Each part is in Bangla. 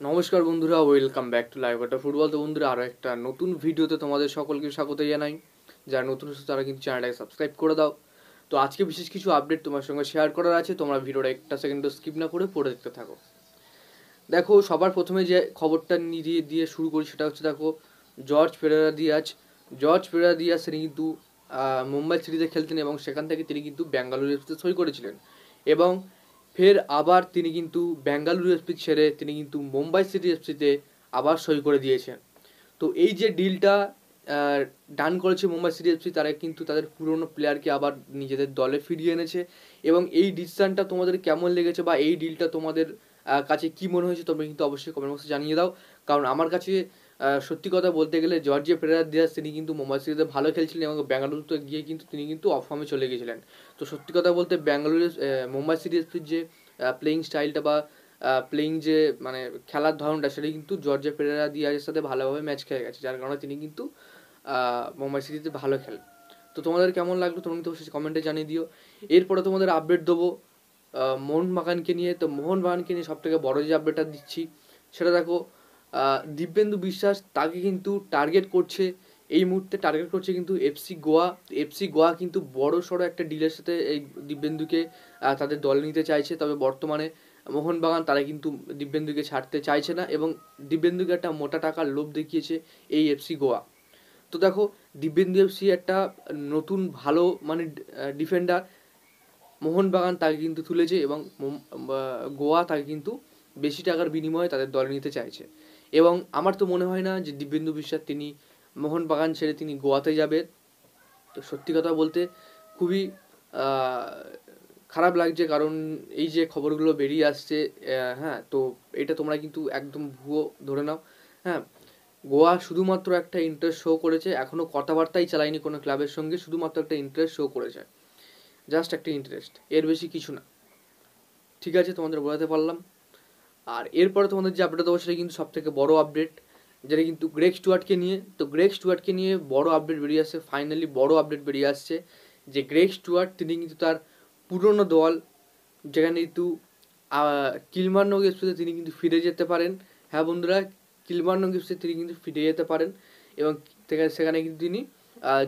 নমস্কার বন্ধুরা, welcome back to live water football. তো বন্ধুরা, আরও একটা নতুন ভিডিওতে তোমাদের সকলকে স্বাগত জানাই। যারা নতুন এসেছো তারা কিন্তু চ্যানেলটাকে সাবস্ক্রাইব করে দাও। তো আজকে বিশেষ কিছু আপডেট তোমার সঙ্গে শেয়ার করার আছে, তোমরা ভিডিওটা একটা সেকেন্ডও স্কিপ না করে পড়ে দেখতে থাকো। দেখো, সবার প্রথমে যে খবরটা দিয়ে শুরু করি সেটা হচ্ছে, দেখো, জর্জ পেরেরা দিয়াস তিনি কিন্তু মুম্বাই সিটিতে খেলতেন এবং সেখান থেকে তিনি কিন্তু বেঙ্গালুরু এফসিতে সই করেছিলেন এবং ফের আবার তিনি কিন্তু বেঙ্গালুরু এফসি ছেড়ে তিনি কিন্তু মুম্বাই সিটি এফসিতে আবার সই করে দিয়েছেন। তো এই যে ডিলটা ডান করেছে মুম্বাই সিটি এফসি, তারা কিন্তু তাদের পুরনো প্লেয়ারকে আবার নিজেদের দলে ফিরিয়ে এনেছে এবং এই ডিসিশনটা তোমাদের কেমন লেগেছে বা এই ডিলটা তোমাদের কাছে কি মনে হয়েছে তোমরা কিন্তু অবশ্যই কমেন্ট বক্সে জানিয়ে দাও। কারণ আমার কাছে সত্যি কথা বলতে গেলে জর্জিয়া পেরেরা দিয়াস তিনি কিন্তু মুম্বাই সিটিতে ভালো খেলছিলেন এবং বেঙ্গালুরুতে গিয়ে কিন্তু তিনি কিন্তু অফ ফর্মে চলে গিয়েছিলেন। তো সত্যি কথা বলতে মুম্বাই সিটি এফসির যে প্লেয়িং স্টাইলটা বা প্লেয়িং যে মানে খেলার ধরনটা, সেটা কিন্তু জর্জিয়া পেরেরা দিয়াজের সাথে ভালোভাবে ম্যাচ খেলে গেছে, যার কারণে তিনি কিন্তু মুম্বাই সিটিতে ভালো খেলেন। তো তোমাদের কেমন লাগলো তোমরা কিন্তু অবশ্যই কমেন্টে জানিয়ে দিও। এরপরে তোমাদের আপডেট দেবো মোহনবাগানকে নিয়ে। তো মোহনবাগানকে নিয়ে সবথেকে বড় যে আপডেটটা দিচ্ছি সেটা দেখো, দিব্যেন্দু বিশ্বাস তাকে কিন্তু এই মুহূর্তে টার্গেট করছে কিন্তু এফসি গোয়া কিন্তু বড় সড়ো একটা ডিলের সাথে এই দিব্যেন্দুকে তাদের দলে নিতে চাইছে। তবে বর্তমানে মোহনবাগান তারা কিন্তু দিব্যেন্দুকে ছাড়তে চাইছে না এবং দিব্যেন্দুকে একটা মোটা টাকার লোভ দেখিয়েছে এই এফসি গোয়া। তো দেখো, দিব্যেন্দু এফসি একটা নতুন ভালো মানে ডিফেন্ডার, মোহনবাগান তাকে কিন্তু তুলেছে এবং গোয়া তাকে কিন্তু বেশি টাকার বিনিময়ে তাদের দলে নিতে চাইছে। এবং আমার তো মনে হয় না যে দিব্যেন্দু বিশ্বাস তিনি মোহনবাগান ছেড়ে তিনি গোয়াতে যাবে। তো সত্যি কথা বলতে খুবই খারাপ লাগছে, কারণ এই যে খবরগুলো বেরিয়ে আসছে, হ্যাঁ, তো এটা তোমরা কিন্তু একদম ভুয়ো ধরে নাও। হ্যাঁ, গোয়া শুধুমাত্র একটা ইন্টারেস্ট শো করেছে, এখনও কথাবার্তাই চালায়নি কোনো ক্লাবের সঙ্গে, শুধুমাত্র একটা ইন্টারেস্ট শো করেছে, জাস্ট একটা ইন্টারেস্ট, এর বেশি কিছু না। ঠিক আছে, তোমাদের বোঝাতে পারলাম। আর এরপরে তোমাদের যে আপডেট দেবো সেটা কিন্তু সবথেকে বড় আপডেট, যেটা কিন্তু গ্রেগ স্টুয়ার্টকে নিয়ে। তো গ্রেগ স্টুয়ার্টকে নিয়ে বড় আপডেট বেরিয়ে আসছে, ফাইনালি বড় আপডেট বেরিয়ে আসছে যে গ্রেগ স্টুয়ার্ট তিনি কিন্তু তার পুরনো দল, যেখানে কিন্তু কিলমার্নক এফসিতে তিনি কিন্তু ফিরে যেতে পারেন। হ্যাঁ বন্ধুরা, কিলমার্নক এফসিতে তিনি কিন্তু ফিরে যেতে পারেন এবং সেখানে কিন্তু তিনি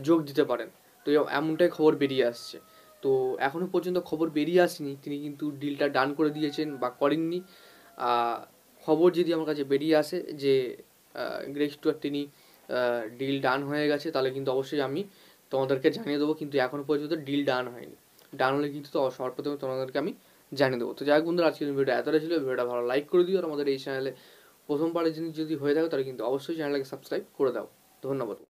যোগ দিতে পারেন। তো এমনটাই খবর বেরিয়ে আসছে। তো এখনও পর্যন্ত খবর বেরিয়ে আসেনি তিনি কিন্তু ডিলটা ডান করে দিয়েছেন বা করেননি। খবর যদি আমার কাছে বেরিয়ে আসে যে গ্রেগ স্টুয়ার্ট তিনি ডিল ডান হয়ে গেছে, তাহলে কিন্তু অবশ্যই আমি তোমাদেরকে জানিয়ে দেবো, কিন্তু এখনও পর্যন্ত ডিল ডান হয়নি। ডান হলে কিন্তু সবার প্রথমে তোমাদেরকে আমি জানিয়ে দেবো। তো যাই হোক বন্ধুরা, আজকের ভিডিওটা এতটাই ছিল। ভিডিওটা ভালো লাইক করে দিও, আর আমাদের এই চ্যানেলে প্রথমবারের জিনিস যদি হয়ে থাকে তাহলে কিন্তু অবশ্যই চ্যানেলটাকে সাবস্ক্রাইব করে দাও। ধন্যবাদ।